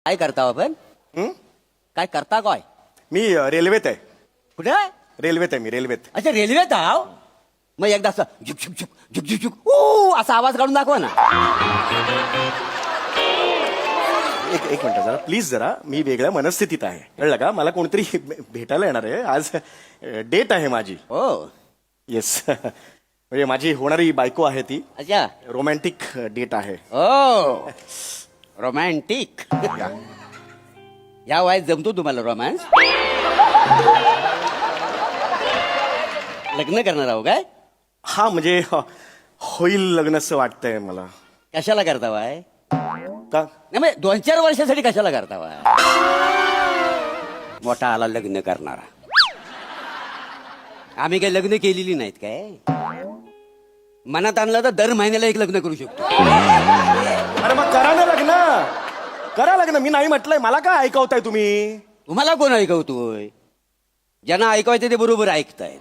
काय करता आपण? हं? काय करता काय? मी रेल्वेत आहे. कुठे? रेल्वेत आहे मी रेल्वेत. अच्छा, रेल्वेत आहो. मग एकदा असं झुक झुक झुक झुक झुक झुक ऊ असा आवाज काढून दाखवा ना. एक मिनिट जरा प्लीज जरा मी वेगळ्या मनस्थितीत आहे कळलं का. मला कोणतरी भेटायला येणार आहे आज. डेट आहे माझी. हो. येस. म्हणजे माझी होणारी बायको आहे ती. अच्छा. रोमॅन्टिक डेट आहे. ओ रोमॅन्टिक. या वयात जमतो तुम्हाला रोमॅन्स? लग्न करणार आहो काय? हा म्हणजे होईल लग्न असं वाटतंय मला. कशाला करता वाय? का नाही म्हणजे 2-4 वर्षासाठी कशाला करता वाय? मोठा आला लग्न करणारा. आम्ही काही लग्न केलेली नाहीत काय? मनात आणलं तर दर महिन्याला एक लग्न करू शकतो. अरे मग करा ना लग्न. करा लग्न. मी नाही म्हटलंय. मला काय ऐकवताय तुम्ही? तुम्हाला कोण ऐकवतोय? ज्यांना ऐकवायचं ते बरोबर ऐकताय.